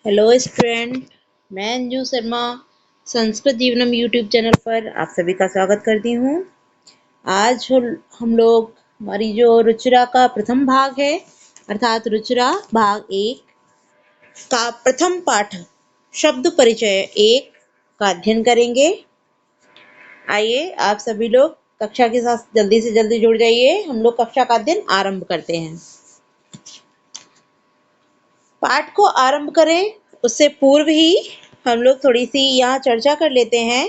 Hello student, मैं Anju Sharma Sanskrit जीवनम YouTube channel पर आप सभी का स्वागत करती हूँ। आज हम लोग हमारी जो रुचिरा का प्रथम भाग है अर्थात रुचिरा भाग 1 का प्रथम पाठ शब्द परिचय 1 का अध्ययन करेंगे। आइए आप सभी लोग कक्षा के साथ जल्दी से जल्दी जुड़ जाइए। हम लोग कक्षा का अध्ययन आरंभ करते हैं। पाठ को आरंभ करें उससे पूर्व ही हम लोग थोड़ी सी यहाँ चर्चा कर लेते हैं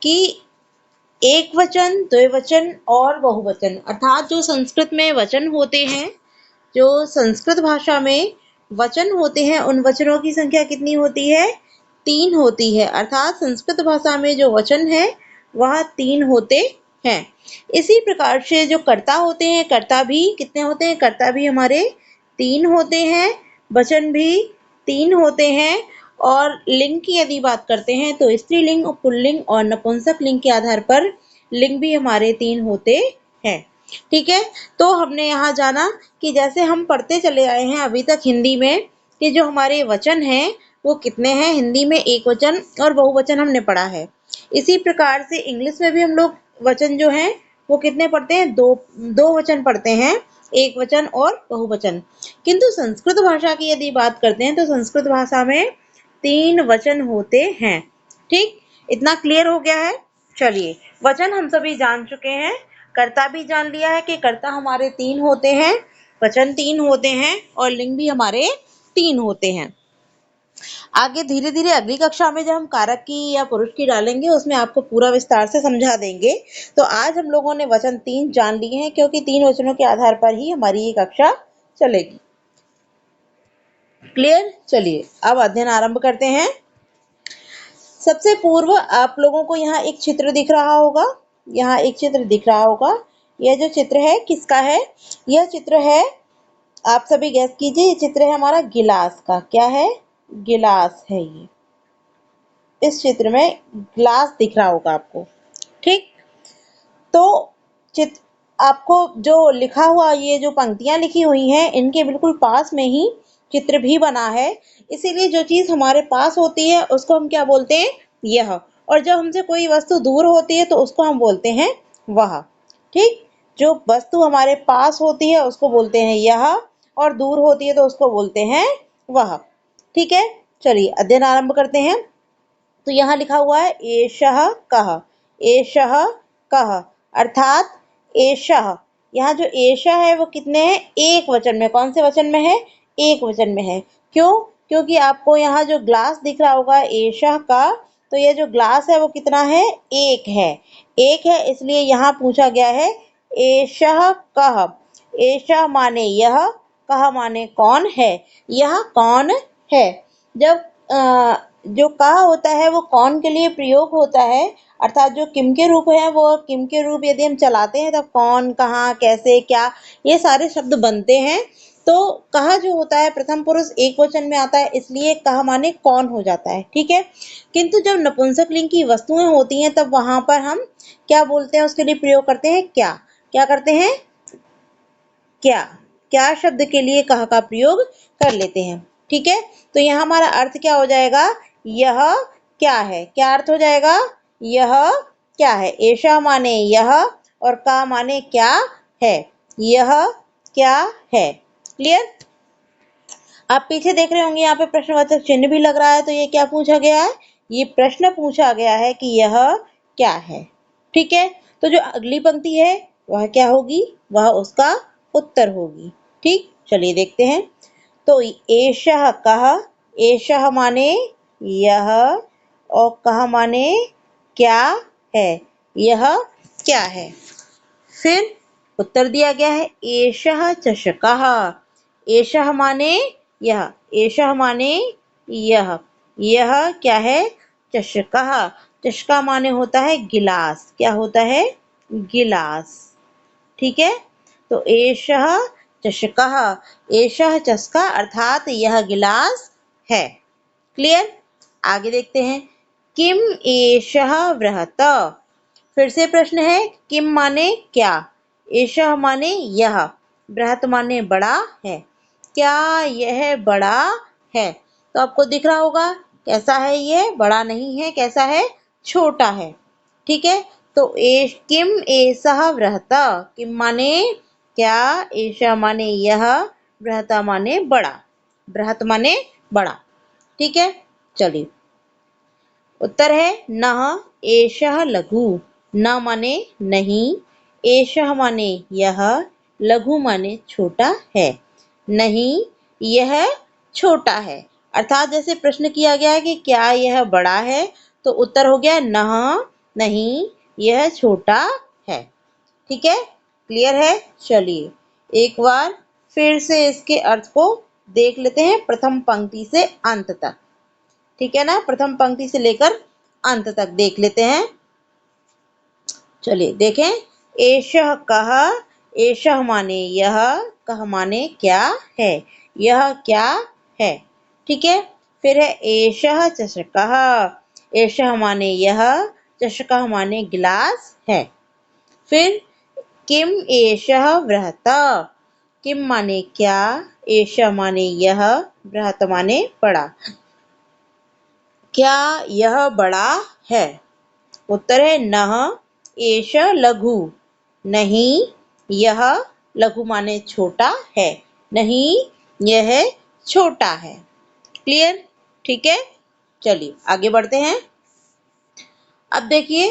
कि एक वचन, द्विवचन और बहुवचन अर्थात जो संस्कृत में वचन होते हैं, जो संस्कृत भाषा में वचन होते हैं, उन वचनों की संख्या कितनी होती है? 3 होती है। अर्थात संस्कृत भाषा में जो वचन है वह 3 होते हैं। इसी प्रकार से जो कर्ता होते हैं, कर्ता भी कितने होते हैं? कर्ता भी हमारे 3 होते हैं, वचन भी 3 होते हैं। और लिंग की यदि बात करते हैं तो स्त्रीलिंग, पुल्लिंग और नपुंसक लिंग के आधार पर लिंग भी हमारे 3 होते हैं। ठीक है, तो हमने यहाँ जाना कि जैसे हम पढ़ते चले आए हैं अभी तक हिंदी में कि जो हमारे वचन हैं वो कितने हैं। हिंदी में एक वचन और बहुवचन हमने पढ़ा है। इसी प्रकार से इंग्लिश में भी हम लोग वचन जो हैं वो कितने पढ़ते हैं? दो वचन पढ़ते हैं, एक वचन और बहुवचन। किंतु संस्कृत भाषा की यदि बात करते हैं तो संस्कृत भाषा में 3 वचन होते हैं। ठीक, इतना क्लियर हो गया है। चलिए, वचन हम सभी जान चुके हैं, कर्ता भी जान लिया है कि कर्ता हमारे 3 होते हैं, वचन 3 होते हैं और लिंग भी हमारे 3 होते हैं। आगे धीरे धीरे अगली कक्षा में जब हम कारक की या पुरुष की डालेंगे उसमें आपको पूरा विस्तार से समझा देंगे। तो आज हम लोगों ने वचन 3 जान लिए हैं क्योंकि 3 वचनों के आधार पर ही हमारी ये कक्षा चलेगी। क्लियर? चलिए अब अध्ययन आरंभ करते हैं। सबसे पूर्व आप लोगों को यहाँ एक चित्र दिख रहा होगा। यहाँ एक चित्र दिख रहा होगा। यह जो चित्र है किसका है? यह चित्र है, आप सभी गैस कीजिए, ये चित्र है हमारा गिलास का। क्या है? गिलास है ये। इस चित्र में ग्लास दिख रहा होगा आपको। ठीक, तो चित्र आपको जो लिखा हुआ, ये जो पंक्तियां लिखी हुई हैं इनके बिल्कुल पास में ही चित्र भी बना है। इसीलिए जो चीज हमारे पास होती है उसको हम क्या बोलते हैं? यह। और जब हमसे कोई वस्तु दूर होती है तो उसको हम बोलते हैं वह। ठीक, जो वस्तु हमारे पास होती है उसको बोलते हैं यह और दूर होती है तो उसको बोलते हैं वह। ठीक है, चलिए अध्ययन आरंभ करते हैं। तो यहाँ लिखा हुआ है एषः कः। एषः कः अर्थात एषः, यहाँ जो एषः है वो कितने हैं? एक वचन में। कौन से वचन में है? एक वचन में है। क्यों? क्योंकि आपको यहाँ जो ग्लास दिख रहा होगा एषः का, तो ये जो ग्लास है वो कितना है? एक है। एक है, इसलिए यहाँ पूछा गया है एषः कः। एषः माने यह, कः माने कौन है। यह कौन है। जब जो कहा होता है वो कौन के लिए प्रयोग होता है, अर्थात जो किम के रूप है वो किम के रूप यदि हम चलाते हैं तब कौन, कहाँ, कैसे, क्या, ये सारे शब्द बनते हैं। तो कहा जो होता है प्रथम पुरुष एक वचन में आता है, इसलिए कहा माने कौन हो जाता है। ठीक है, किंतु जब नपुंसक लिंग की वस्तुएं होती हैं तब वहां पर हम क्या बोलते हैं? उसके लिए प्रयोग करते हैं क्या। क्या करते हैं? क्या। क्या शब्द के लिए कहा का प्रयोग कर लेते हैं। ठीक है, तो यहाँ हमारा अर्थ क्या हो जाएगा? यह क्या है। क्या अर्थ हो जाएगा? यह क्या है। ऐसा माने यह और का माने क्या है। यह क्या है। क्लियर? आप पीछे देख रहे होंगे यहाँ पे प्रश्नवाचक चिन्ह भी लग रहा है, तो ये क्या पूछा गया है? ये प्रश्न पूछा गया है कि यह क्या है। ठीक है, तो जो अगली पंक्ति है वह क्या होगी? वह उसका उत्तर होगी। ठीक, चलिए देखते हैं। तो एषः कः, एषः माने यह और कः माने क्या है। यह क्या है। फिर उत्तर दिया गया है एषः चषकः। एषः माने यह, एषः माने यह। यह क्या है? चषकः। चषका माने होता है गिलास। क्या होता है? गिलास। ठीक है, तो एषः चषकः, एषः चषका अर्थात यह गिलास है। क्लियर? आगे देखते हैं। किम एषः बृहत्। फिर से प्रश्न है, किम माने क्या, एषः माने यह, बृहत् माने बड़ा है। क्या यह बड़ा है। तो आपको दिख रहा होगा कैसा है, ये बड़ा नहीं है, कैसा है, छोटा है। ठीक है, तो किम एषः बृहता, किम माने क्या, एषः माने यह, बृहता माने बड़ा, बृहत माने बड़ा। ठीक है, चलिए उत्तर है नः एषः लघु। न माने नहीं, एषः माने यह, लघु माने छोटा है। नहीं, यह छोटा है। अर्थात जैसे प्रश्न किया गया है कि क्या यह बड़ा है, तो उत्तर हो गया नः, नहीं, यह छोटा है। ठीक है, क्लियर है। चलिए एक बार फिर से इसके अर्थ को देख लेते हैं प्रथम पंक्ति से अंत तक। ठीक है ना, प्रथम पंक्ति से लेकर अंत तक देख लेते हैं। चलिए देखें, एषः कः, एषः माने यह, कः माने क्या है, यह क्या है। ठीक है, फिर है एषः चषकः, एषः माने यह, चषकः माने गिलास है। फिर किम एषः बृहता, किम माने क्या, एषः माने यह, बृहत माने बड़ा, क्या यह बड़ा है। उत्तर है नः एषः लघु, नहीं यह, लघु माने छोटा है, नहीं यह छोटा है। क्लियर, ठीक है। चलिए आगे बढ़ते हैं। अब देखिए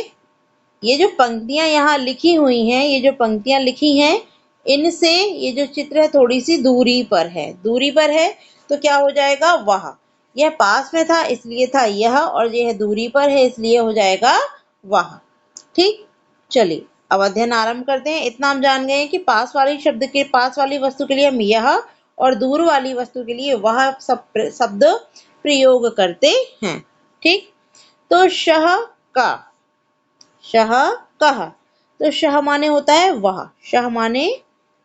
ये जो पंक्तियां यहाँ लिखी हुई हैं, ये जो पंक्तियां लिखी हैं, इनसे ये जो चित्र है थोड़ी सी दूरी पर है, दूरी पर है तो क्या हो जाएगा वह, यह पास में था इसलिए था यह, और यह दूरी पर है इसलिए हो जाएगा वह। ठीक, चलिए अब अध्ययन आरंभ करते हैं। इतना हम जान गए कि पास वाली शब्द के, पास वाली वस्तु के लिए हम यह और दूर वाली वस्तु के लिए वह शब्द प्रयोग करते हैं। ठीक, तो शह का, शह कह, तो शह माने होता है वह, शह माने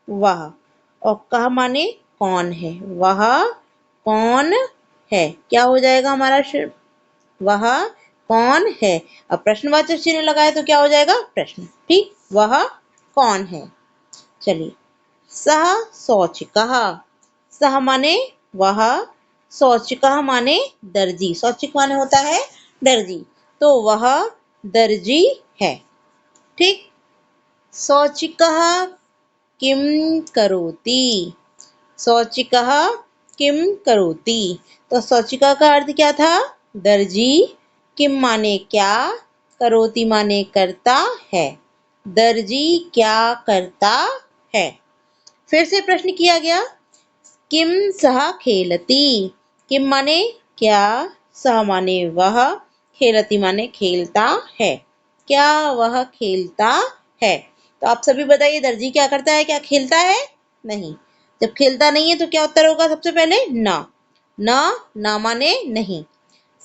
वह, और कह माने कौन है, वह कौन है। क्या हो जाएगा हमारा वह कौन है। अब प्रश्नवाचक चिन्ह लगाए तो क्या हो जाएगा प्रश्न। ठीक, वह कौन है। चलिए सह शौचिकः, सह माने वह, शौचिकः माने दर्जी, शौचिक माने होता है दर्जी, तो वह दर्जी है। ठीक, शौचिकः किम करोति, शौचिकः किम करोति, तो शौचिका का अर्थ क्या था, दर्जी, किम माने क्या, करोति माने करता है, दर्जी क्या करता है। फिर से प्रश्न किया गया, किम सह खेलति, किम माने क्या, सह माने वह, खेलति माने खेलता है, क्या वह खेलता है। तो आप सभी बताइए दर्जी क्या करता है, क्या खेलता है, नहीं। जब खेलता नहीं है तो क्या उत्तर होगा, सबसे पहले न, न माने नहीं।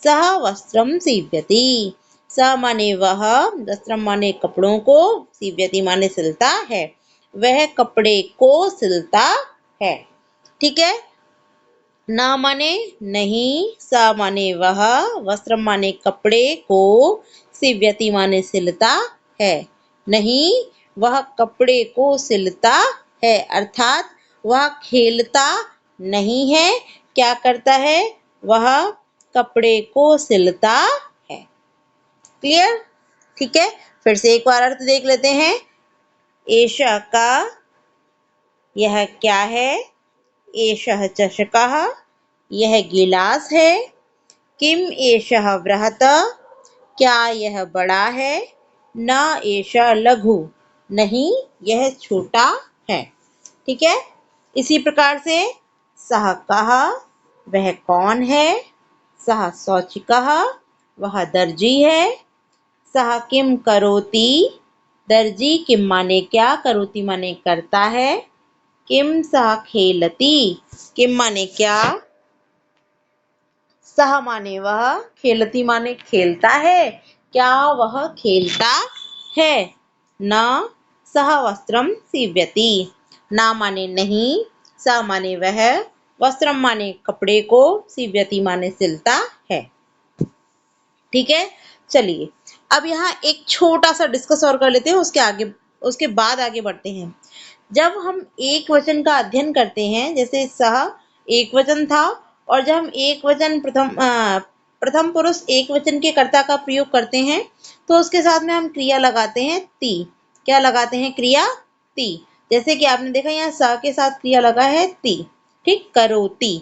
सह वस्त्रम सीव्यति, स माने वह, वस्त्रम माने कपड़ों को, सीव्यति माने सिलता है, वह कपड़े को सिलता है। ठीक है, न माने नहीं, स माने वह, वस्त्रम माने कपड़े को, सीव्यति माने सिलता है, नहीं वह कपड़े को सिलता है, अर्थात वह खेलता नहीं है, क्या करता है, वह कपड़े को सिलता है। क्लियर, ठीक है। फिर से एक बार अर्थ देख लेते हैं। एषः का, यह क्या है, एषः चषकः, यह गिलास है, किम एषः बृहत्, क्या यह बड़ा है, न एषः लघु, नहीं यह छोटा है। ठीक है, इसी प्रकार से सः कः, वह कौन है, सः शौचिकः, वह दर्जी है, सः किम करोति, दर्जी किम माने क्या, करोति माने करता है, किम सः खेलति, किम माने क्या, सह माने वह, खेलति माने खेलता है, क्या वह खेलता है। न सह वस्त्रम सीव्यति, न माने नहीं, स माने वह, वस्त्रम माने कपड़े को, सीव्यति माने सिलता है। ठीक है, चलिए अब यहाँ एक छोटा सा डिस्कस और कर लेते हैं, उसके बाद आगे बढ़ते हैं। जब हम एक वचन का अध्ययन करते हैं, जैसे सह एक वचन था और जब हम एक वचन प्रथम पुरुष एक वचन के कर्ता का प्रयोग करते हैं तो उसके साथ में हम क्रिया लगाते हैं ती। क्या लगाते हैं? क्रिया ती। जैसे कि आपने देखा यहाँ सा के साथ क्रिया लगा है ती। ठीक, करोति,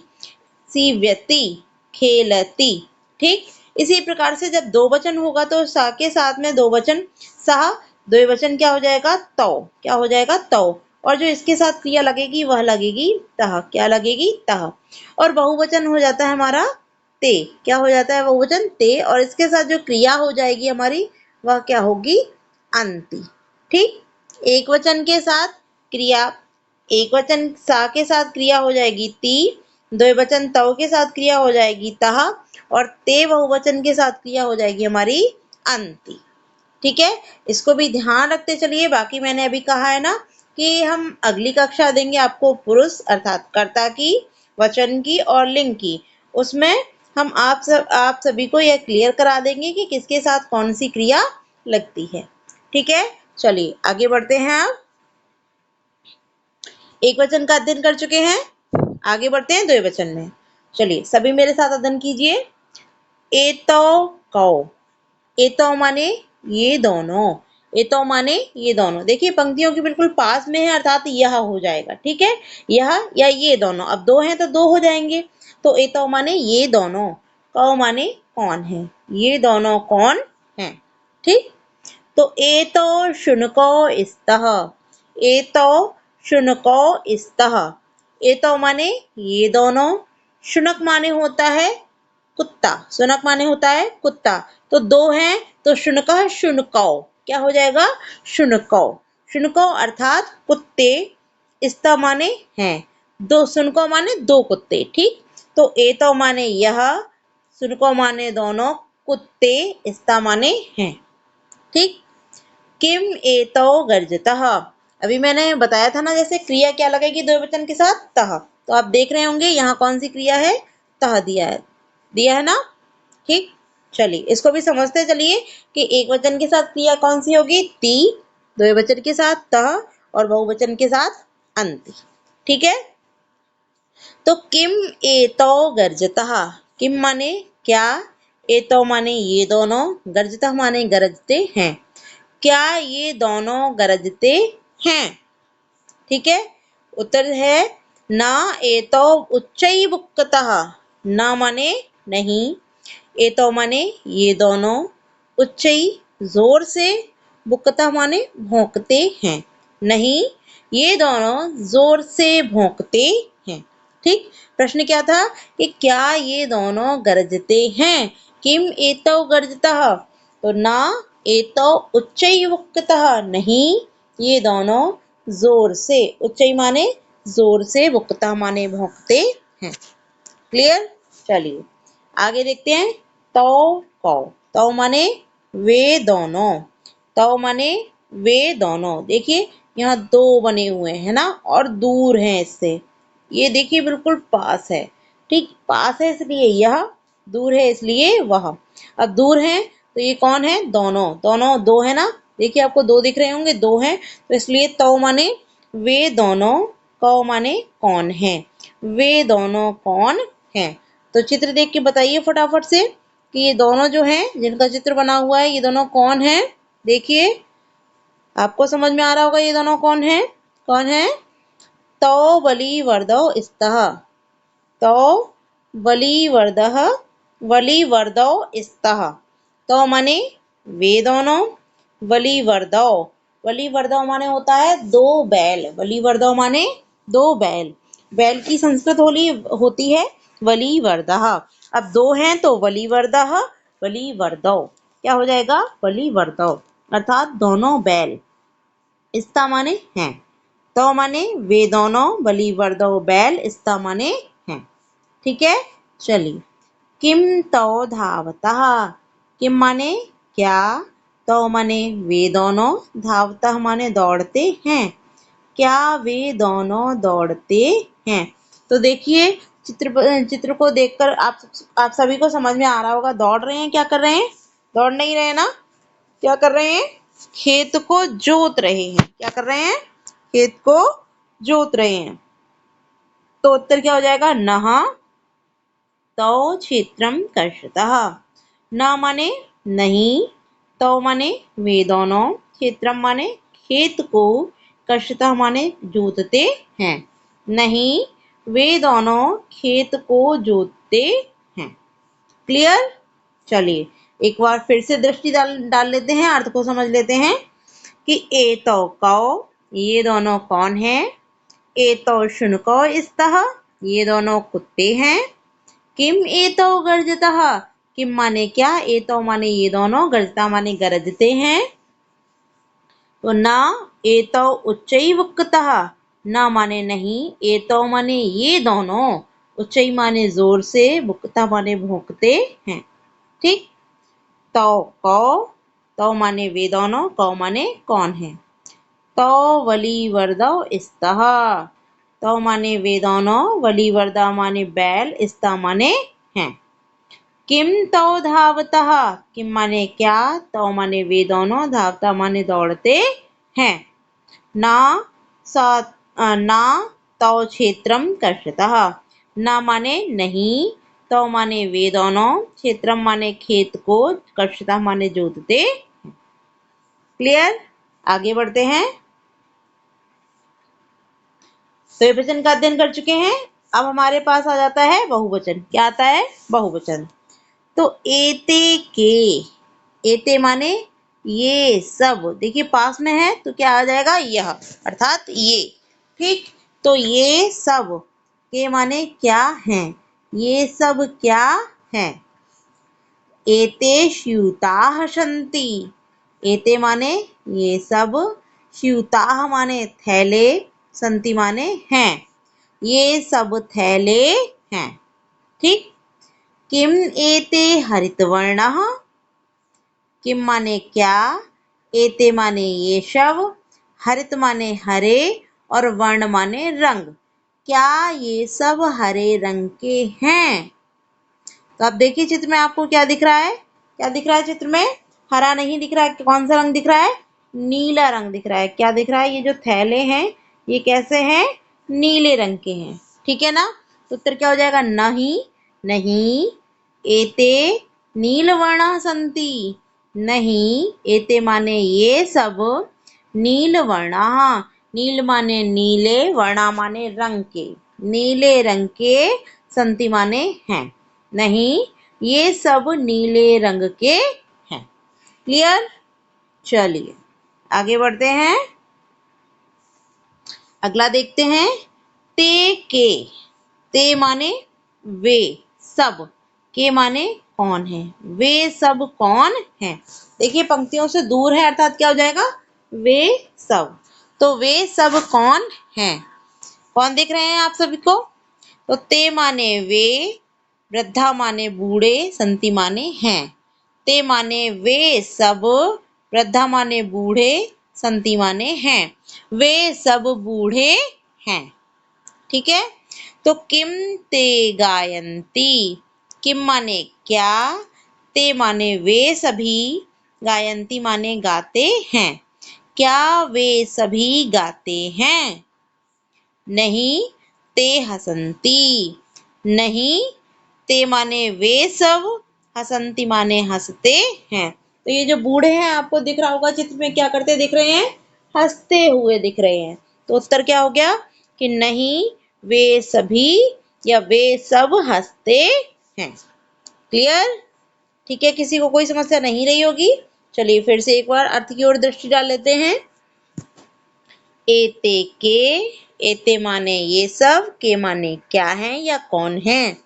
सीव्यति, खेलती। ठीक, इसी प्रकार से जब दो वचन होगा तो सा के साथ में दो वचन सह, द्विवचन क्या हो जाएगा? तौ। क्या हो जाएगा? तौ। और जो इसके साथ क्रिया लगेगी वह लगेगी तह। क्या लगेगी? तह। और बहुवचन हो जाता है हमारा ते। क्या हो जाता है? बहुवचन ते। और इसके साथ जो क्रिया हो जाएगी हमारी वह क्या होगी? अंति। ठीक, एक वचन के साथ क्रिया, एक वचन सा के साथ क्रिया हो जाएगी ती, द्विवचन तव के साथ क्रिया हो जाएगी तह, और ते बहुवचन के साथ क्रिया हो जाएगी हमारी अंति। ठीक है, इसको भी ध्यान रखते चलिए। बाकी मैंने अभी कहा है ना कि हम अगली कक्षा देंगे आपको पुरुष अर्थात कर्ता की, वचन की और लिंग की। उसमें हम आप सभी को यह क्लियर करा देंगे कि किसके साथ कौन सी क्रिया लगती है। ठीक है, चलिए आगे बढ़ते हैं। आप एक वचन का अध्ययन कर चुके हैं, आगे बढ़ते हैं द्विवचन में। चलिए सभी मेरे साथ अध्ययन कीजिए। एतो कौ। एतो माने ये दोनों। एतो माने ये दोनों। देखिए पंक्तियों के बिल्कुल पास में है अर्थात यह हो जाएगा। ठीक है, यह या ये दोनों। अब दो हैं तो दो हो जाएंगे। तो एतो माने ये दोनों, कौ माने कौन है, ये दोनों कौन है। ठीक, तो एतो शुनको स्तः। एतो शुनको स्तः। एतो माने ये दोनों, शुनक माने होता है कुत्ता, शुनक माने होता है कुत्ता। तो दो हैं तो शुनकः शुनकौ। क्या हो जाएगा? शुनकौ। शुनकौ अर्थात कुत्ते, स्त माने हैं, दो शुनको माने दो कुत्ते। ठीक, तो एतो माने यह, शुनको माने दोनों, कुत्ते स्त माने हैं। ठीक, किम एतो गर्जतः। अभी मैंने बताया था ना, जैसे क्रिया क्या लगेगी द्विवचन के साथ? तह। तो आप देख रहे होंगे यहाँ कौन सी क्रिया है? तह दिया है ना। ठीक, चलिए इसको भी समझते चलिए कि एक वचन के साथ क्रिया कौन सी होगी? ती, द्विवचन के साथ तह, और बहुवचन के साथ अंति। ठीक है, तो किम एतो गर्जतः। किम माने क्या, एतो माने ये दोनों, गर्जतः माने गरजते हैं। क्या ये दोनों गरजते हैं? ठीक है, उत्तर है ना एतो उच्चैर्बुक्कतः। ना माने नहीं, एतो माने ये दोनों, उच्चै जोर से, बुक्कतः माने भौंकते हैं। नहीं, ये दोनों जोर से भौंकते हैं। ठीक, प्रश्न क्या था कि क्या ये दोनों गरजते हैं? किम एतौ गर्जतः, तो ना एतौ उच्चैर्बुक्कतः, नहीं ये दोनों जोर से, उच्चै माने जोर से, बुक्कतः माने भौंकते हैं। क्लियर, चलिए आगे देखते हैं। तौ कौ। तौ माने वे दोनों, तौ माने वे दोनों। देखिए यहाँ दो बने हुए हैं ना, और दूर हैं इससे। ये देखिए बिल्कुल पास है। ठीक, पास है इसलिए यह, दूर है इसलिए वह। अब दूर है तो ये कौन है? दोनों। दोनों दो है ना, देखिए आपको दो दिख रहे होंगे, दो हैं, तो इसलिए तौ माने वे दोनों, कौ माने कौन है, वे दोनों कौन है। तो चित्र देख के बताइए फटाफट से कि ये दोनों जो हैं जिनका चित्र बना हुआ है, ये दोनों कौन है। देखिए आपको समझ में आ रहा होगा ये दोनों कौन है। कौन है? तौ बलिवर्दौ स्तः। तौ बलिवर्दः, बलिवर्दौ स्तः। तौ माने वे दोनों, बलिवर्दौ, बलिवर्दौ माने होता है दो बैल। बलिवर्दौ माने दो बैल। बैल की संस्कृत होती है बलिवर्दः। अब दो हैं तो बलिवर्दः, बलिवर्दौ। क्या हो जाएगा? बलिवर्दौ अर्थात दोनों बैल। स्ता माने हैं, तो माने वे दोनों, बलिवर्दौ बैल, स्ता माने हैं। ठीक है, चलिए किम तौ धावतः। किम माने क्या, तौ माने वे दोनों, धावतः माने दौड़ते हैं। क्या वे दोनों दौड़ते हैं? तो देखिए चित्र को देखकर आप सभी को समझ में आ रहा होगा, दौड़ रहे हैं। क्या कर रहे हैं? दौड़ नहीं रहे ना, क्या कर रहे हैं? खेत को जोत रहे हैं। क्या कर रहे हैं? खेत को जोत रहे हैं। तो उत्तर क्या हो जाएगा? नहा तौ क्षेत्रम कर्षतः। न माने नहीं, तौ माने वे दोनों, क्षेत्रम माने खेत को, कर्षतः माने जोतते हैं। नहीं, वे दोनों खेत को जोतते हैं। क्लियर? चलिए एक बार फिर से दृष्टि डाल लेते हैं, अर्थ को समझ लेते हैं कि एतौ कौ, ये दोनों कौन है। एतौ शुनकौ स्तः, ये दोनों कुत्ते हैं। किम एतौ गर्जतः, किम माने क्या, एतौ माने ये दोनों, गर्जता माने गरजते हैं। तो ना एतौ उच्चैवक्तः, ना माने नहीं, एतौ माने ये दोनों, उच्चै माने जोर से, बुक्ता माने भौंकते हैं। ठीक। तौ कौ, तौ माने वे दोनों, कौ माने कौन है। तौ वलिवर्दौ स्तः, तौ माने वे दोनों, वलिवर्दा माने बैल, स्ता माने हैं। किम तौ धावतः, किम माने क्या, तौ माने वे दोनों, धावता माने दौड़ते हैं। ना सा ना तौ क्षेत्रम कर्षतः, ना माने नहीं, तौ माने वे दोनों, क्षेत्रम माने खेत को, कर्षतः माने जोतते। क्लियर? आगे बढ़ते हैं। तो ये वचन का अध्ययन कर चुके हैं। अब हमारे पास आ जाता है बहुवचन। क्या आता है? बहुवचन। तो एते के, एते माने ये सब, देखिए पास में है तो क्या आ जाएगा, यह, अर्थात ये। ठीक। तो ये सब, के माने क्या हैं, ये सब क्या हैं। एते स्यूताः सन्ति, एते माने ये सब, स्यूताः माने थैले, सन्ति माने हैं, ये सब थैले हैं। ठीक। किम एते हरितवर्णः, किम माने क्या, एते माने ये सब, हरित माने हरे, और वर्ण माने रंग, क्या ये सब हरे रंग के हैं। तो अब देखिए चित्र में आपको क्या दिख रहा है, क्या दिख रहा है चित्र में, हरा नहीं दिख रहा है, कौन सा रंग दिख रहा है, नीला रंग दिख रहा है। क्या दिख रहा है, ये जो थैले हैं ये कैसे हैं, नीले रंग के हैं। ठीक है ना। तो उत्तर क्या हो जाएगा, नहीं, नहीं, एते नीलवर्णः सन्ति, नहीं, एते माने ये सब, नीलवर्णः, नील माने नीले, वर्णा माने रंग के, नीले रंग के, सन्ति माने हैं, नहीं, ये सब नीले रंग के हैं। क्लियर? चलिए आगे बढ़ते हैं। अगला देखते हैं। ते के, ते माने वे सब, के माने कौन है, वे सब कौन है। देखिए पंक्तियों से दूर है, अर्थात क्या हो जाएगा, वे सब। तो वे सब कौन हैं, कौन देख रहे हैं आप सभी को। तो ते माने वे, वृद्धा माने बूढ़े, संति माने हैं। ते माने वे सब, वृद्धा माने बूढ़े, संति माने हैं, वे सब बूढ़े हैं। ठीक है। तो किम ते गायन्ति, किम माने क्या, ते माने वे सभी, गायन्ति माने गाते हैं, क्या वे सभी गाते हैं। नहीं, ते हसन्ति, नहीं, ते माने वे सब, हसन्ति माने हंसते हैं। तो ये जो बूढ़े हैं आपको दिख रहा होगा चित्र में, क्या करते दिख रहे हैं, हंसते हुए दिख रहे हैं। तो उत्तर क्या हो गया कि नहीं, वे सभी या वे सब हंसते हैं। क्लियर? ठीक है, किसी को कोई समस्या नहीं रही होगी। चलिए फिर से एक बार अर्थ की ओर दृष्टि डाल लेते हैं। एते के, एते माने ये सब, के माने क्या है या कौन है।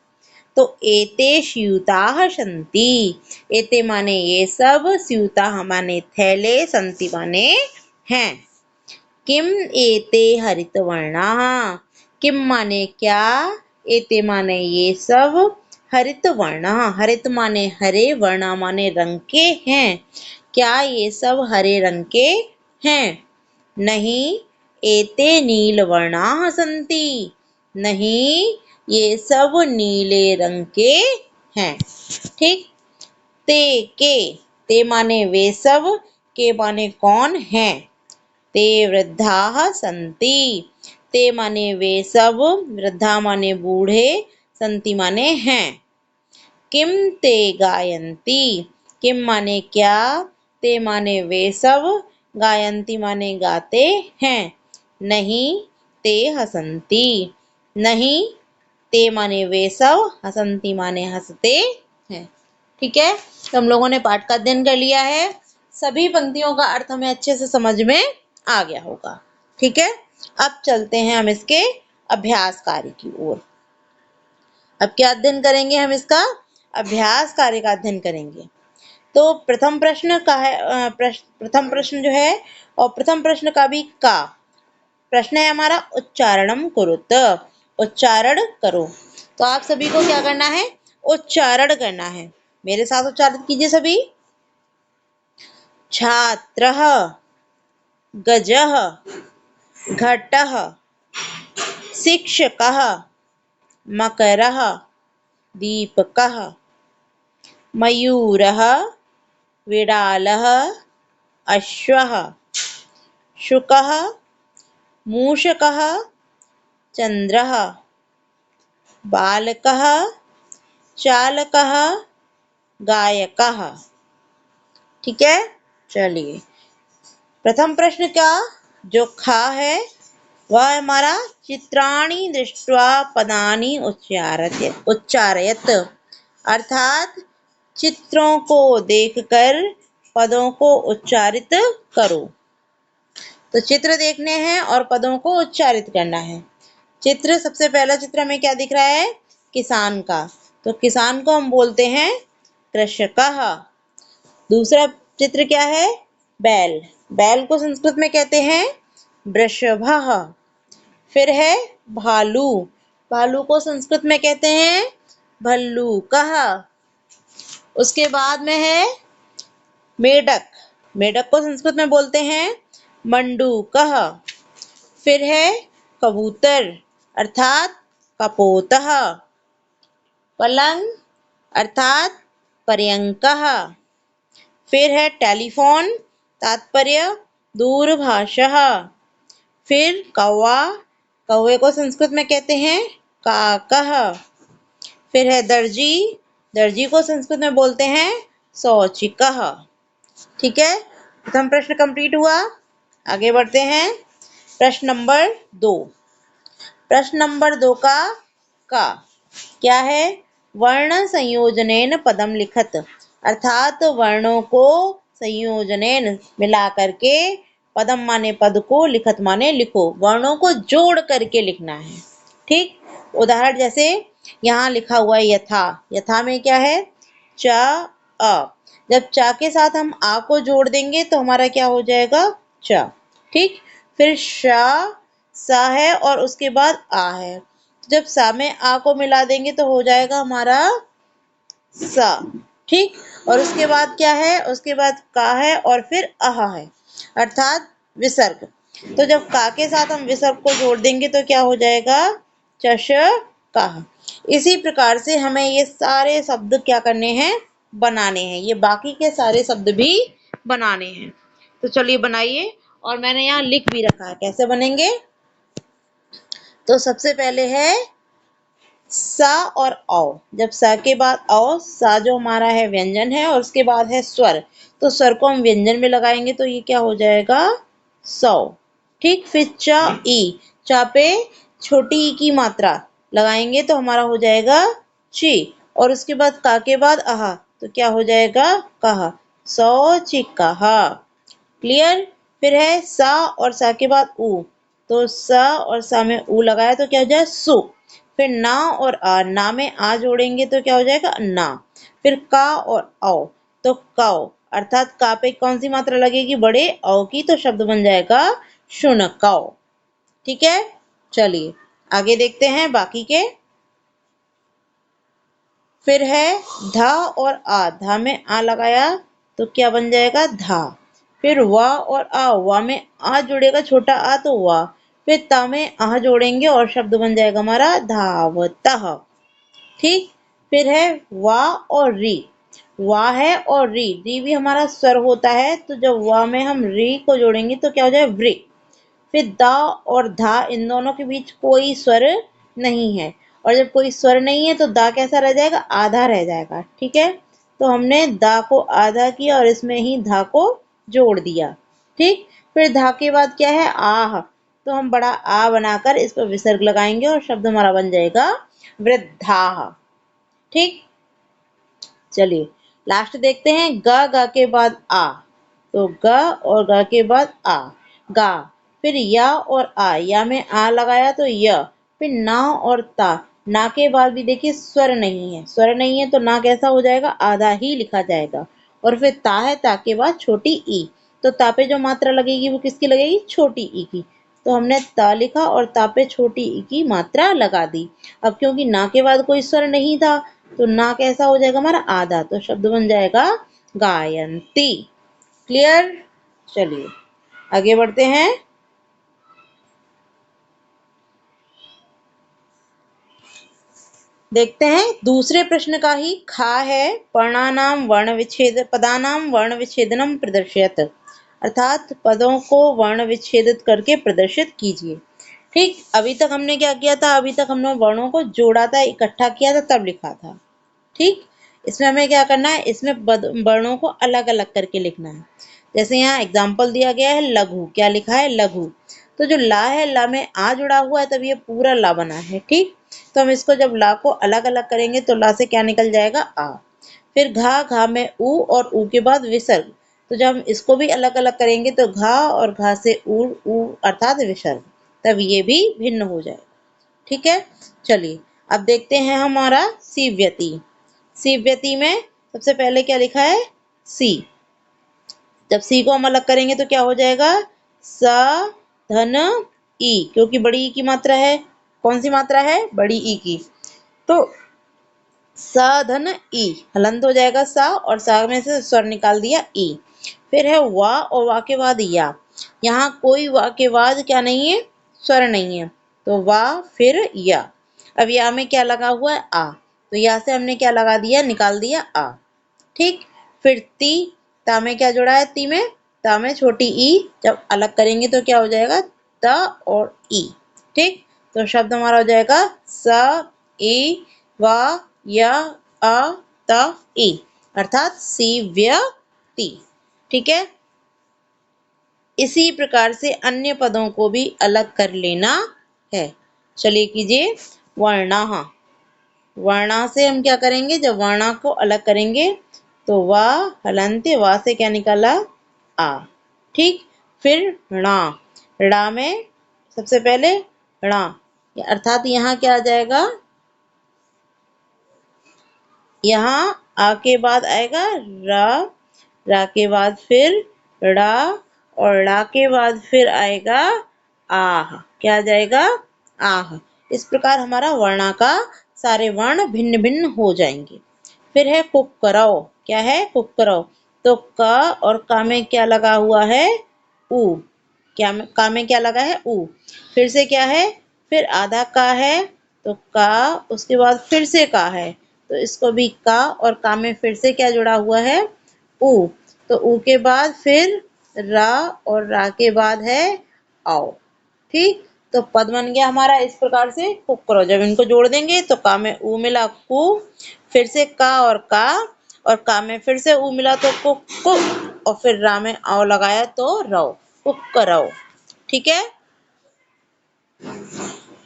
तो एते स्यूताः सन्ति, एते माने ये सब, स्यूताः माने थैले, सन्ति माने हैं। किम एते हरितवर्णाः, किम माने क्या, एते माने ये सब, हरितवर्णाः, हरित माने हरे, वर्णा माने रंग के हैं, क्या ये सब हरे रंग के हैं। नहीं, एते नीलवर्णाः सन्ति, नहीं, ये सब नीले रंग के हैं। ठीक। ते माने वे सब, के माने कौन हैं। ते वृद्धाः सन्ति, ते माने वे सब, वृद्धा माने बूढ़े, सन्ति माने हैं। किम ते गायन्ति। किम माने क्या, ते माने वे सब, गायन्ति माने गाते हैं। नहीं ते हसन्ति। नहीं ते माने वे सब, हसन्ति माने हंसते हैं। ठीक है, तो हम लोगों ने पाठ का अध्ययन कर लिया है। सभी पंक्तियों का अर्थ हमें अच्छे से समझ में आ गया होगा। ठीक है, अब चलते हैं हम इसके अभ्यास कार्य की ओर। अब क्या अध्ययन करेंगे हम, इसका अभ्यास कार्य का अध्ययन करेंगे। तो प्रथम प्रश्न का है प्रथम प्रश्न जो है, और प्रथम प्रश्न का भी का प्रश्न है हमारा, उच्चारणम कुरुत, उच्चारण करो। तो आप सभी को क्या करना है, उच्चारण करना है। मेरे साथ उच्चारण कीजिए सभी। छात्रः, गजः, घटः, शिक्षकः, मकरः, दीपकः, मयूरः, विडालः, अश्वः, शुकः, मूषकः, चन्द्रः, बालकः, चालकः, गायकः। ठीक है, चलिए प्रथम प्रश्न का जो खा है वह हमारा चित्राणि दृष्ट्वा पदानि उच्चारयत, अर्थात चित्रों को देखकर पदों को उच्चारित करो। तो चित्र देखने हैं और पदों को उच्चारित करना है। चित्र, सबसे पहला चित्र में क्या दिख रहा है, किसान का, तो किसान को हम बोलते हैं कृषकः। दूसरा चित्र क्या है, बैल, बैल को संस्कृत में कहते हैं वृषभः। फिर है भालू, भालू को संस्कृत में कहते हैं भल्लूकः। उसके बाद में है मेढक, मेढक को संस्कृत में बोलते हैं मंडूकः। फिर है कबूतर अर्थात कपोतः। पलंग अर्थात पर्यंकः। फिर है टेलीफोन, तात्पर्य दूरभाषः। फिर कौवा, कौवे को संस्कृत में कहते हैं काकः। फिर है दर्जी, दर्जी को संस्कृत में बोलते हैं शौचिकः। ठीक है, प्रथम प्रश्न कंप्लीट हुआ। आगे बढ़ते हैं प्रश्न नंबर 2। प्रश्न नंबर 2 का क्या है, वर्ण संयोजनेन पदम लिखत, अर्थात वर्णों को संयोजनेन मिला करके, पदम माने पद को, लिखत माने लिखो, वर्णों को जोड़ करके लिखना है। ठीक, उदाहरण जैसे यहाँ लिखा हुआ है यथा, यथा में क्या है, च अ, जब चा के साथ हम आ को जोड़ देंगे तो हमारा क्या हो जाएगा, च। ठीक, फिर श सा है और उसके बाद आ है, जब सा में आ को मिला देंगे तो हो जाएगा हमारा सा। ठीक, और उसके बाद क्या है, उसके बाद का है और फिर अह है, अर्थात विसर्ग। तो जब का के साथ हम विसर्ग को जोड़ देंगे तो क्या हो जाएगा, चश का। इसी प्रकार से हमें ये सारे शब्द क्या करने हैं, बनाने हैं। ये बाकी के सारे शब्द भी बनाने हैं। तो चलिए बनाइए, और मैंने यहाँ लिख भी रखा है कैसे बनेंगे। तो सबसे पहले है सा और औ, जब सा के बाद औ, सा जो हमारा है व्यंजन है और उसके बाद है स्वर, तो स्वर को हम व्यंजन में लगाएंगे तो ये क्या हो जाएगा, सौ। ठीक, फिर चा ई, चा पे छोटी ई की मात्रा लगाएंगे तो हमारा हो जाएगा ची, और उसके बाद का के बाद आहा तो क्या हो जाएगा, कहा, सौ चिकहा। क्लियर। फिर है सा और सा के बाद ऊ, तो सा और सा में ऊ लगाया तो क्या हो जाए, सु। फिर ना और आ, ना में आ जोड़ेंगे तो क्या हो जाएगा, ना। फिर का और औ, तो कौ, अर्थात का पे कौन सी मात्रा लगेगी, बड़े औ की, तो शब्द बन जाएगा शुनकौ। ठीक है, चलिए आगे देखते हैं बाकी के। फिर है धा और आ, धा में आ लगाया तो क्या बन जाएगा, धा। फिर वा और आ, वा में आ जुड़ेगा छोटा आ तो वा। फिर ता में आ जोड़ेंगे और शब्द बन जाएगा हमारा धावतः। ठीक, फिर है वा और री, वा है और री, री भी हमारा स्वर होता है, तो जब वा में हम री को जोड़ेंगे तो क्या हो जाए, व्री। फिर दा और धा, इन दोनों के बीच कोई स्वर नहीं है, और जब कोई स्वर नहीं है तो दा कैसा रह जाएगा, आधा रह जाएगा। ठीक है, तो हमने दा को आधा किया और इसमें ही धा को जोड़ दिया। ठीक, फिर धा के बाद क्या है, आह, तो हम बड़ा आ बनाकर इस पर विसर्ग लगाएंगे और शब्द हमारा बन जाएगा वृद्धाः। ठीक, चलिए लास्ट देखते हैं, ग के बाद आ, तो ग और ग के बाद आ, गा, फिर या और आ, या में आ लगाया तो य, फिर ना और ता, ना के बाद भी देखिए स्वर नहीं है, स्वर नहीं है तो ना कैसा हो जाएगा, आधा ही लिखा जाएगा। और फिर ता है, ता के बाद छोटी ई, तो ता पे जो मात्रा लगेगी वो किसकी लगेगी, छोटी ई की। तो हमने ता लिखा और ता पे छोटी ई की मात्रा लगा दी। अब क्योंकि ना के बाद कोई स्वर नहीं था तो ना कैसा हो जाएगा हमारा, आधा, तो शब्द बन जाएगा गायंती। क्लियर, चलिए आगे बढ़ते हैं। देखते हैं दूसरे प्रश्न का ही खा है, पदानाम वर्ण विच्छेदनम प्रदर्शयत, अर्थात पदों को वर्ण विच्छेदित करके प्रदर्शित कीजिए। ठीक, अभी तक हमने क्या किया था, अभी तक हमने वर्णों को जोड़ा था, इकट्ठा किया था, तब लिखा था। ठीक, इसमें हमें क्या करना है, इसमें वर्णों को अलग अलग करके लिखना है। जैसे यहाँ एग्जाम्पल दिया गया है लघु, क्या लिखा है, लघु, तो जो ला है, ला में आ जुड़ा हुआ है तब ये पूरा ला बना है। ठीक, तो हम इसको जब ला को अलग अलग करेंगे तो ला से क्या निकल जाएगा, आ। फिर घा, घा में ऊ और ऊ के बाद विसर्ग, तो जब हम इसको भी अलग अलग करेंगे तो घा और घा से ऊ अर्थात विसर्ग, तब ये भी भिन्न हो जाएगा। ठीक है, चलिए अब देखते हैं हमारा सीव्यति। सीव्यति में सबसे पहले क्या लिखा है, सी, जब सी को हम अलग करेंगे तो क्या हो जाएगा, सा धन ई, क्योंकि बड़ी ई की मात्रा है। कौन सी मात्रा है, बड़ी ई की, तो सा धन ई, हलंत हो जाएगा सा, और सा में से स्वर निकाल दिया ई। फिर है वा, और वा के बाद या, यहाँ कोई वा के बाद क्या नहीं है, स्वर नहीं है, तो वा फिर या। अब या में क्या लगा हुआ है, आ, तो या से हमने क्या लगा दिया, निकाल दिया आ। ठीक, फिर ती, ता में क्या जुड़ा है, ती में, ता में छोटी ई, जब अलग करेंगे तो क्या हो जाएगा, त और ई। ठीक, तो शब्द हमारा हो जाएगा स ई वा या अ त ई, अर्थात सीव्यति। ठीक है, इसी प्रकार से अन्य पदों को भी अलग कर लेना है। चलिए कीजिए, वर्णाः, वर्णा से हम क्या करेंगे, जब वर्णा को अलग करेंगे तो वा हलंत, वा से क्या निकाला, आ। ठीक, फिर णा, णा में सबसे पहले णा, अर्थात यहाँ क्या आ जाएगा, यहाँ आ के बाद आएगा रा, रा के बाद फिर ड़ा, और ड़ा के बाद फिर आएगा आह, क्या आ जाएगा, आह। इस प्रकार हमारा वर्णा का सारे वर्ण भिन्न भिन्न हो जाएंगे। फिर है कुक्करौ, क्या है, कुक्करौ, तो क और का में क्या लगा हुआ है, उ, क्या का में क्या लगा है, उ। फिर से क्या है, फिर आधा का है, तो का, उसके बाद फिर से का है, तो इसको भी का और का में फिर से क्या जुड़ा हुआ है, उ, तो उ के बाद फिर रा, और रा के बाद है आओ। ठीक, तो पद बन गया हमारा इस प्रकार से कुक्करो। जब इनको जोड़ देंगे तो का में उ मिला कु, फिर से का, और का में फिर से उ मिला तो कु, और फिर रा में आओ लगाया तो रौ, कुक्करौ। ठीक है,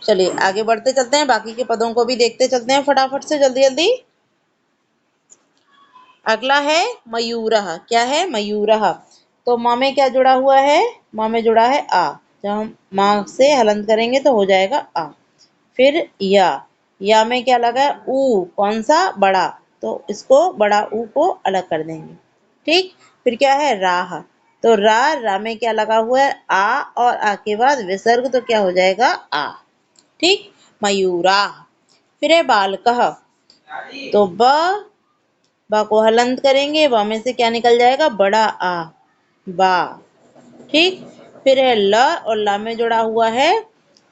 चलिए आगे बढ़ते चलते हैं, बाकी के पदों को भी देखते चलते हैं फटाफट से, जल्दी जल्दी। अगला है मयूरः, क्या है, मयूरः, तो माँ में क्या जुड़ा हुआ है, माँ में जुड़ा है आ, जब हम माँ से हलंत करेंगे तो हो जाएगा आ। फिर या में क्या लगा है, ऊ, कौन सा, बड़ा, तो इसको बड़ा ऊ को अलग कर देंगे। ठीक, फिर क्या है, राह, तो रा में क्या लगा हुआ है, आ, और आ के बाद विसर्ग, तो क्या हो जाएगा, आ। ठीक, मयूरा। फिर है बालकः, तो बा को हलंत करेंगे, बा में से क्या निकल जाएगा, बड़ा आ, बा। ठीक, फिर है ल, और ला में जुड़ा हुआ है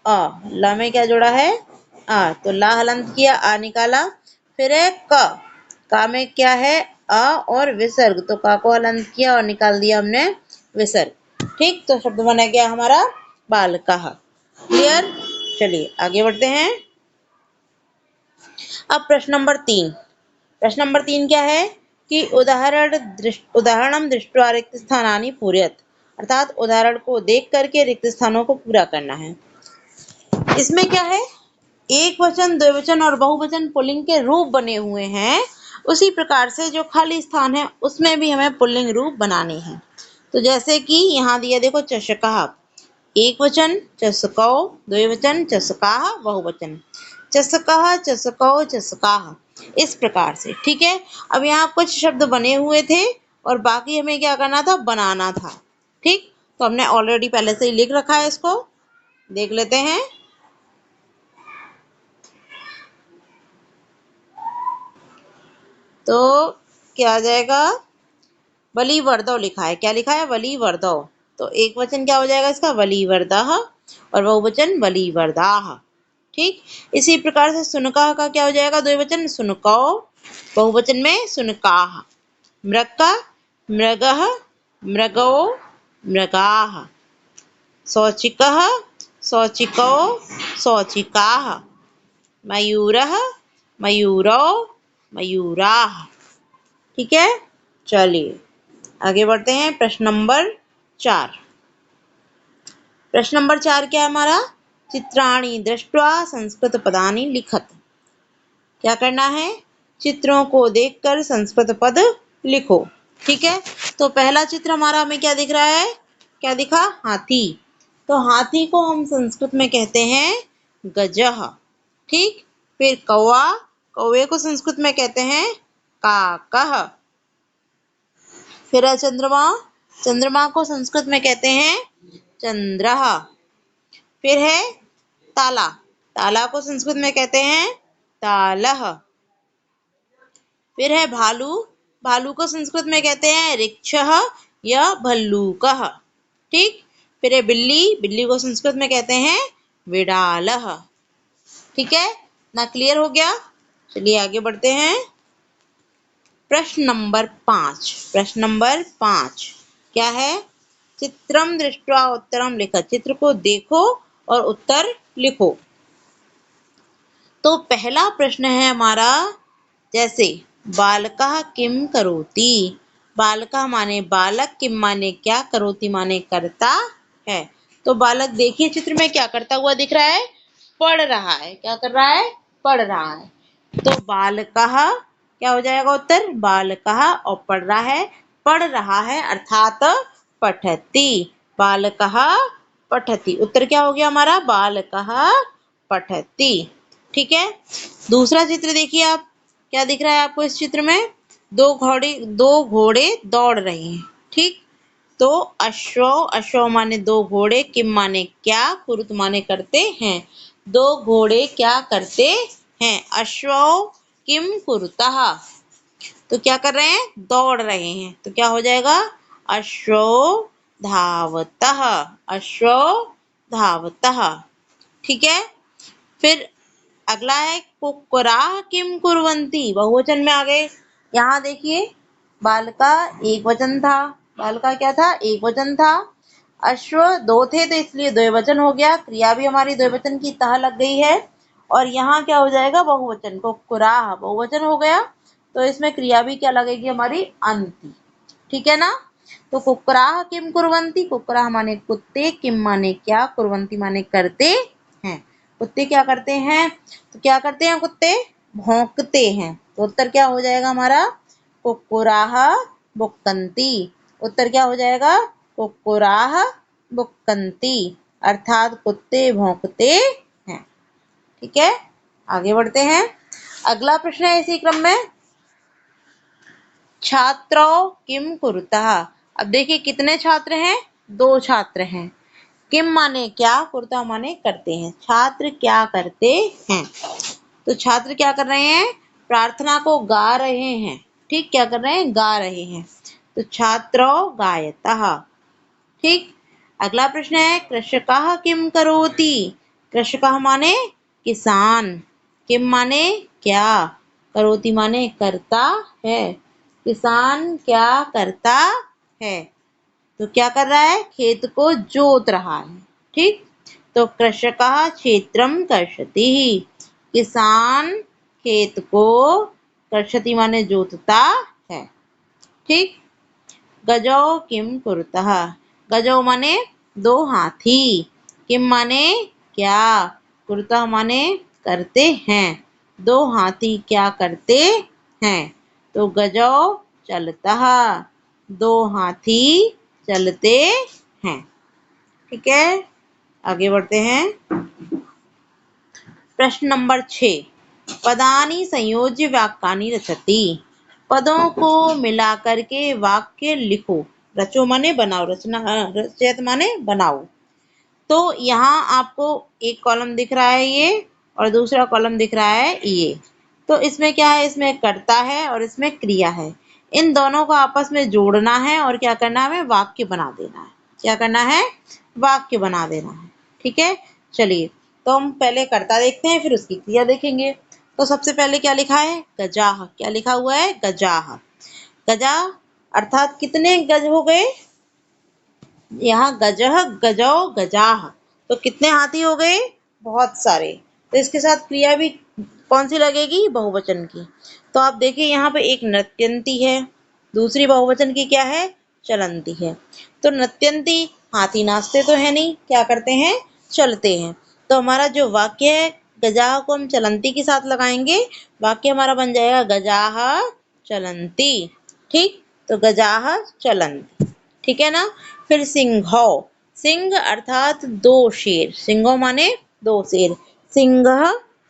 अ, ला में क्या जुड़ा है, आ, तो ला हलंत किया, आ निकाला। फिर है का में क्या है, अ और विसर्ग, तो का को हलंत किया और निकाल दिया हमने विसर्ग। ठीक, तो शब्द बना गया हमारा बालकः। क्लियर, चलिए आगे बढ़ते हैं। अब प्रश्न नंबर 3। प्रश्न नंबर 3 क्या है कि उदाहरणम दृष्ट्वा रिक्त स्थानानि पूरयत, अर्थात उदाहरण को देख करके रिक्त स्थानों को पूरा करना है। इसमें क्या है, एक वचन, द्विवचन और बहुवचन पुल्लिंग के रूप बने हुए हैं। उसी प्रकार से जो खाली स्थान है उसमें भी हमें पुल्लिंग रूप बनाने हैं। तो जैसे कि यहाँ दिया देखो, चषकः एक वचन, चषकौ द्विवचन, चषकाः बहुवचन, चषकः चषकौ चषकाः, इस प्रकार से। ठीक है, अब यहाँ कुछ शब्द बने हुए थे और बाकी हमें क्या करना था, बनाना था। ठीक, तो हमने ऑलरेडी पहले से ही लिख रखा है, इसको देख लेते हैं। तो क्या आ जाएगा, वलिवर्धौ लिखा है। क्या लिखा है, वलिवर्धौ। तो एक वचन क्या हो जाएगा इसका, वलिवर्धः, और बहुवचन वलिवर्धाः। ठीक, इसी प्रकार से शुनकः का क्या हो जाएगा, द्विवचन शुनकौ, बहुवचन में शुनकाः। मृग का मृगः, मृगौ, मृगाः। शौचिकः शौचिकौ, शौचिकाः। मयूरः मयूरौ, मयूराः। ठीक है, चलिए आगे बढ़ते हैं। प्रश्न नंबर 4। प्रश्न नंबर 4 क्या है हमारा, चित्राणि दृष्ट्वा संस्कृत पदानि लिखत। क्या करना है, चित्रों को देखकर संस्कृत पद लिखो। ठीक है, तो पहला चित्र हमारा हमें क्या दिख रहा है, क्या दिखा, हाथी। तो हाथी को हम संस्कृत में कहते हैं गजः। ठीक, फिर कौवा, कौवे को संस्कृत में कहते हैं काकः। फिर है चंद्रमा, चंद्रमा को संस्कृत में कहते हैं चंद्रः। फिर है ताला, ताला को संस्कृत में कहते हैं तालः। फिर है भालू, भालू को संस्कृत में कहते हैं ऋक्षः या भल्लूकः। ठीक, फिर है बिल्ली, बिल्ली को संस्कृत में कहते हैं विडालः। ठीक है ना, क्लियर हो गया। चलिए आगे बढ़ते हैं। प्रश्न नंबर 5। प्रश्न नंबर 5 क्या है, चित्रम दृष्ट्वा उत्तरम लिखत। चित्र को देखो और उत्तर लिखो। तो पहला प्रश्न है हमारा, जैसे बालकः किम करोति। बालकः माने बालक, किम माने क्या, करोति माने करता है। तो बालक देखिए चित्र में क्या करता हुआ दिख रहा है, पढ़ रहा है। क्या कर रहा है, पढ़ रहा है। तो बालकः क्या हो जाएगा उत्तर, बालकः, और पढ़ रहा है, पढ़ रहा है अर्थात पठति। बालकः पठति, उत्तर क्या हो गया हमारा, बालकः पठति। ठीक है, दूसरा चित्र देखिए आप, क्या दिख रहा है आपको इस चित्र में, दो घोड़े दौड़ रहे हैं। ठीक, तो अश्व, अश्व माने दो घोड़े, किम माने क्या, कुरुत माने करते हैं। दो घोड़े क्या करते हैं, अश्व किम कुरुतः। तो क्या कर रहे हैं, दौड़ रहे हैं। तो क्या हो जाएगा, अश्व धावतः, अश्व धावतः। ठीक है, फिर अगला है कुक्कुराः किम कुर्वन्ति, बहुवचन में आ गए। यहाँ देखिए बालका एक वचन था, बालका क्या था, एक वचन था। अश्व दो थे तो इसलिए द्विवचन हो गया, क्रिया भी हमारी द्विवचन की तह लग गई है। और यहाँ क्या हो जाएगा, बहुवचन, कुक्कुराः बहुवचन हो गया, तो इसमें क्रिया भी क्या लगेगी हमारी, अन्ति। ठीक है ना, तो कुक्कुराः किम कुर्वन्ति, कुक्कुराः माने कुत्ते, किम माने क्या, कुर्वन्ति माने करते हैं। कुत्ते क्या करते हैं, तो क्या करते हैं कुत्ते, भौंकते हैं। तो उत्तर क्या हो जाएगा हमारा, कुक्कुराः भुक्कन्ति। उत्तर क्या हो जाएगा, कुक्कुराः भुक्कन्ति, अर्थात कुत्ते भौंकते हैं। ठीक है, आगे बढ़ते हैं। अगला प्रश्न है इसी क्रम में, छात्रौ किम कुरुतः। अब देखिए कितने छात्र हैं, दो छात्र हैं। किम माने क्या, कुरुतः माने करते हैं। छात्र क्या करते हैं, तो छात्र क्या कर रहे हैं, प्रार्थना को गा रहे हैं। ठीक, क्या कर रहे हैं, गा रहे हैं। तो छात्रौ गायतः। ठीक, अगला प्रश्न है, कृषकः किम करोति। कृषकः माने किसान, किम माने क्या, करोति माने करता है। किसान क्या करता है, तो क्या कर रहा है, खेत को जोत रहा है। ठीक, तो कृषकः क्षेत्रम कर्षति, किसान खेत को, कर्षति माने जोतता है। ठीक। गजौ किम कुरुतः, गजौ माने दो हाथी, किम माने क्या, कुरुतः माने करते हैं, दो हाथी क्या करते हैं। तो गजौ चलता, दो हाथी चलते हैं। ठीक है, आगे बढ़ते हैं। प्रश्न नंबर 6, पदानि संयोज्य वाक्यानि रचति, पदों को मिलाकर के वाक्य लिखो। रचो माने बनाओ, रचना रचयत माने बनाओ। तो यहाँ आपको एक कॉलम दिख रहा है ये, और दूसरा कॉलम दिख रहा है ये। तो इसमें क्या है, इसमें कर्ता है और इसमें क्रिया है। इन दोनों को आपस में जोड़ना है और क्या करना है, हमें वाक्य बना देना है। क्या करना है, वाक्य बना देना है। ठीक है, चलिए तो हम पहले कर्ता देखते हैं, फिर उसकी क्रिया देखेंगे। तो सबसे पहले क्या लिखा है, गजाह। क्या लिखा हुआ है, गजाह। गजा अर्थात कितने गज हो गए, यहाँ गजह, गजौ, गजाह, तो कितने हाथी हो गए, बहुत सारे। तो इसके साथ क्रिया भी कौन सी लगेगी, बहुवचन की। तो आप देखिए यहाँ पे एक नृत्यंती है, दूसरी बहुवचन की क्या है, चलंती है। तो नृत्यंती हाथी नाचते तो है नहीं, क्या करते हैं, चलते हैं। तो हमारा जो वाक्य है, गजाह को हम चलंती के साथ लगाएंगे, वाक्य हमारा बन जाएगा गजाह चलंती। ठीक, तो गजाह चलंती। ठीक है ना। फिर सिंघौ, सिंह अर्थात दो शेर, सिंघौ माने दो शेर, सिंह,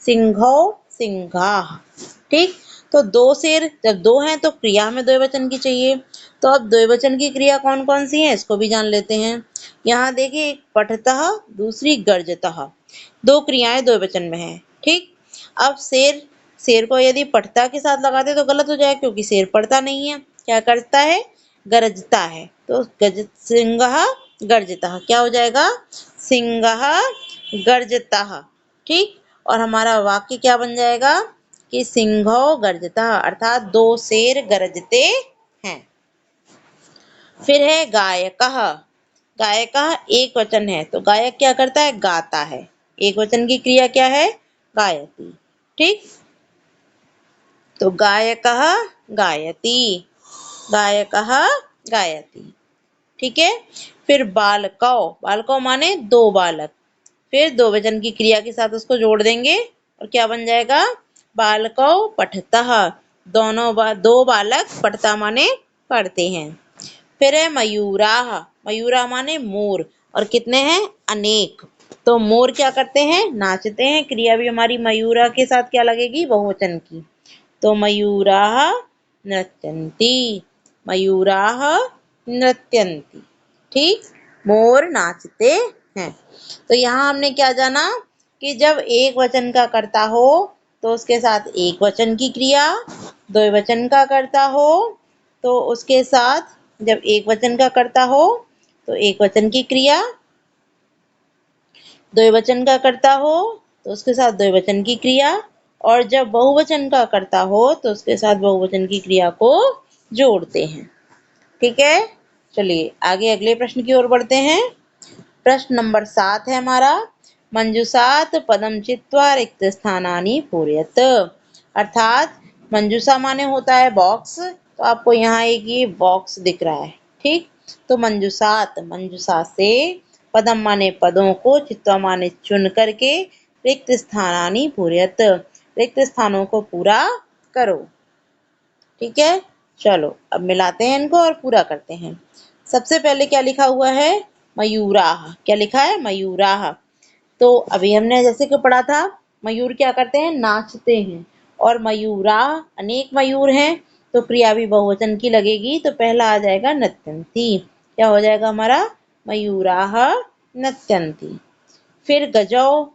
सिंघौ, सिंघाः। ठीक, तो दो शेर जब दो हैं तो क्रिया में द्विवचन की चाहिए। तो अब द्विवचन की क्रिया कौन कौन सी है, इसको भी जान लेते हैं। यहाँ देखिए, एक पठतः, दूसरी गर्जतः, दो क्रियाएं द्विवचन में है। ठीक, अब शेर, शेर को यदि पठता के साथ लगाते तो गलत हो जाएगा, क्योंकि शेर पढ़ता नहीं है, क्या करता है, गरजता है। तो गज, सिंहः गर्जतः, क्या हो जाएगा, सिंहः गर्जतः। ठीक, और हमारा वाक्य क्या बन जाएगा कि सिंघौ गर्जतः, अर्थात दो शेर गरजते हैं। फिर है गायकः, गायकः एक वचन है, तो गायक क्या करता है, गाता है। एक वचन की क्रिया क्या है, गायति। ठीक, तो गायकः गायति, गायकः गायति। ठीक है, फिर बालकौ, बालकौ माने दो बालक, फिर दो वचन की क्रिया के साथ उसको जोड़ देंगे और क्या बन जाएगा, बालकौ पठतः, दोनों दो बालक पठता माने पढ़ते हैं। फिर है मयूराः, मयूरा माने मोर, और कितने हैं, अनेक। तो मोर क्या करते हैं, नाचते हैं, क्रिया भी हमारी मयूरा के साथ क्या लगेगी, बहुवचन की। तो मयूराः नृत्यन्ति, मयूराः नृत्यन्ति। ठीक, मोर नाचते हैं। तो यहाँ हमने क्या जाना कि जब एक वचन का कर्ता हो तो उसके साथ एक वचन की क्रिया, द्विवचन का कर्ता हो तो उसके साथ, जब एक वचन का कर्ता हो तो एक वचन की क्रिया, द्विवचन का कर्ता हो तो उसके साथ द्विवचन की क्रिया, और जब बहुवचन का कर्ता हो तो उसके साथ बहुवचन की क्रिया को जोड़ते हैं। ठीक है, चलिए आगे अगले प्रश्न की ओर बढ़ते हैं। प्रश्न नंबर 7 है हमारा, मंजूषात पदम चित्वा रिक्त स्थानानि पूरयत, अर्थात मंजूषा माने होता है बॉक्स, तो आपको यहाँ एक ये बॉक्स दिख रहा है। ठीक, तो मंजूषात, मंजूषा से, पदम माने पदों को, चित्वा माने चुन करके, रिक्त स्थानानि पूरयत, रिक्त स्थानों को पूरा करो। ठीक है, चलो अब मिलाते हैं इनको और पूरा करते हैं। सबसे पहले क्या लिखा हुआ है, मयूराः, क्या लिखा है, मयूराः। तो अभी हमने जैसे कि पढ़ा था, मयूर क्या करते हैं, नाचते हैं, और मयूराः अनेक मयूर हैं, तो क्रिया भी बहुवचन की लगेगी, तो पहला आ जाएगा नृत्यन्ति। क्या हो जाएगा हमारा, मयूराः नृत्यन्ति। फिर गजौ,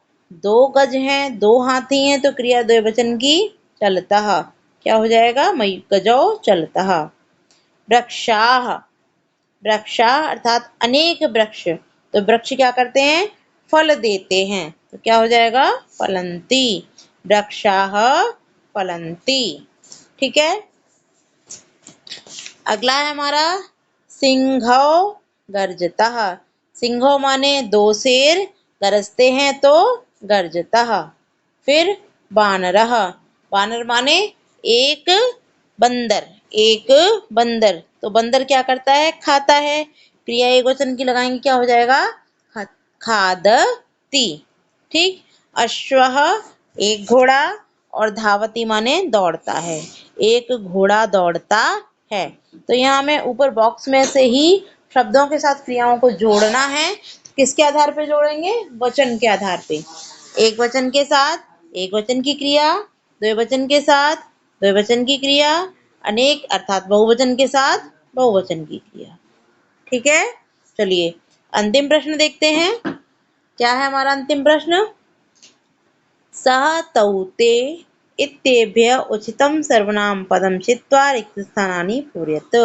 दो गज हैं, दो हाथी हैं, तो क्रिया द्विवचन की, चलतः, क्या हो जाएगा, गजौ चलतः। वृक्षाः, वृक्षा अर्थात अनेक वृक्ष, तो वृक्ष क्या करते हैं, फल देते हैं, तो क्या हो जाएगा, फलन्ति, वृक्षाः फलन्ति। ठीक है, अगला है हमारा सिंघौ गर्जतः, सिंघौ माने दो शेर गरजते हैं तो गर्जतः। फिर बानरः, बानर माने एक बंदर, एक बंदर। तो बंदर क्या करता है? खाता है। क्रिया एक वचन की लगाएंगे, क्या हो जाएगा? खादती। ठीक। अश्वः एक घोड़ा, और धावती माने दौड़ता है। एक घोड़ा दौड़ता है। तो यहाँ हमें ऊपर बॉक्स में से ही शब्दों के साथ क्रियाओं को जोड़ना है। किसके आधार पे जोड़ेंगे? वचन के आधार पे। एक वचन के साथ एक वचन की क्रिया, द्विवचन के साथ द्विवचन की क्रिया, अनेक अर्थात बहुवचन के साथ बहुवचन की क्रिया। ठीक है। चलिए अंतिम प्रश्न देखते हैं। क्या है हमारा अंतिम प्रश्न? सः तौ ते इत्येभ्य उचितं सर्वनाम पदम चित्वा रिक्तस्थानानि पूरयत।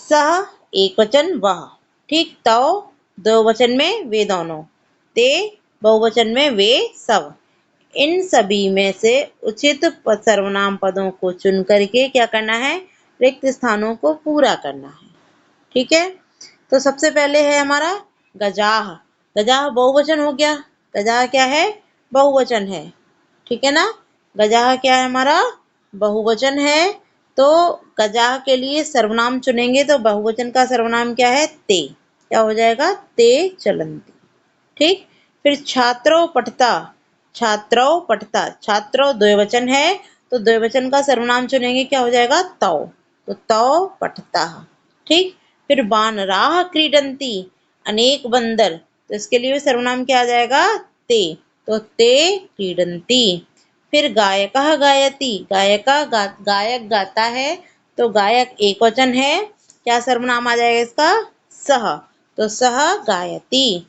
सः एक वचन वह, ठीक। तौ दो वचन में वे दोनों, ते बहुवचन में वे सब। इन सभी में से उचित सर्वनाम पदों को चुन करके क्या करना है? रिक्त स्थानों को पूरा करना है। ठीक है। तो सबसे पहले है हमारा गजाह। गजाह बहुवचन हो गया। गजाह क्या है? बहुवचन है। ठीक है ना। गजाह क्या है हमारा? बहुवचन है। तो गजाह के लिए सर्वनाम चुनेंगे तो बहुवचन का सर्वनाम क्या है? ते। क्या हो जाएगा? ते चलंती। ठीक। फिर छात्रों पठता। छात्रों पठता, छात्रों द्विवचन है तो द्विवचन का सर्वनाम चुनेंगे, क्या हो जाएगा? तौ। तो तौ पठता। ठीक। फिर बानराः क्रीडन्ति, अनेक बंदर, तो इसके लिए सर्वनाम क्या आ जाएगा? ते। तो ते क्रीडन्ति। फिर गायकः गायति, गायक गाता है तो गायक एक वचन है, क्या सर्वनाम आ जाएगा इसका? सः। तो सः गायति।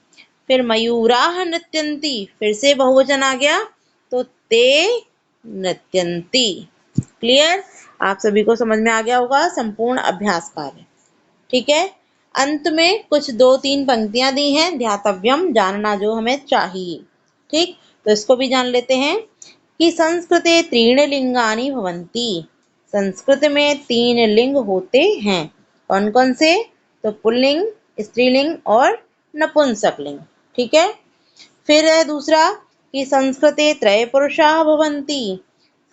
फिर मयूराः नृत्यन्ति, फिर से बहुवचन आ गया तो ते नृत्यन्ति। क्लियर? आप सभी को समझ में आ गया होगा संपूर्ण अभ्यास कार्य। ठीक है। अंत में कुछ 2-3 पंक्तियां दी हैं, ध्यातव्यम, जानना जो हमें चाहिए। ठीक। तो इसको भी जान लेते हैं कि संस्कृते 3 लिंगानि भवन्ति। संस्कृत में 3 लिंग होते हैं। कौन कौन से? तो पुल्लिंग, स्त्रीलिंग और नपुंसकलिंग। ठीक है। फिर है दूसरा कि संस्कृते 3 पुरुषाः भवन्ति।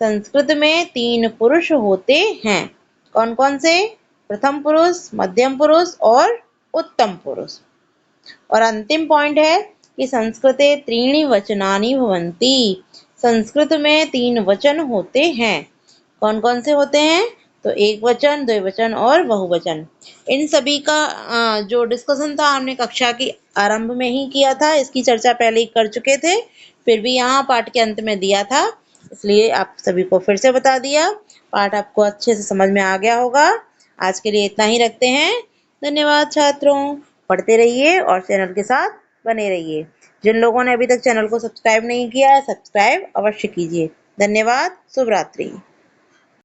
संस्कृत में 3 पुरुष होते हैं। कौन कौन से? प्रथम पुरुष, मध्यम पुरुष और उत्तम पुरुष। और अंतिम पॉइंट है कि संस्कृते 3 वचनानि भवन्ति। संस्कृत में 3 वचन होते हैं। कौन कौन से होते हैं? तो एक वचन, द्विवचन और बहुवचन। इन सभी का जो डिस्कशन था हमने कक्षा की आरंभ में ही किया था, इसकी चर्चा पहले ही कर चुके थे, फिर भी यहाँ पाठ के अंत में दिया था, इसलिए आप सभी को फिर से बता दिया। पाठ आपको अच्छे से समझ में आ गया होगा। आज के लिए इतना ही रखते हैं। धन्यवाद छात्रों। पढ़ते रहिए और चैनल के साथ बने रहिए। जिन लोगों ने अभी तक चैनल को सब्सक्राइब नहीं किया है, सब्सक्राइब अवश्य कीजिए। धन्यवाद। शुभ रात्रि।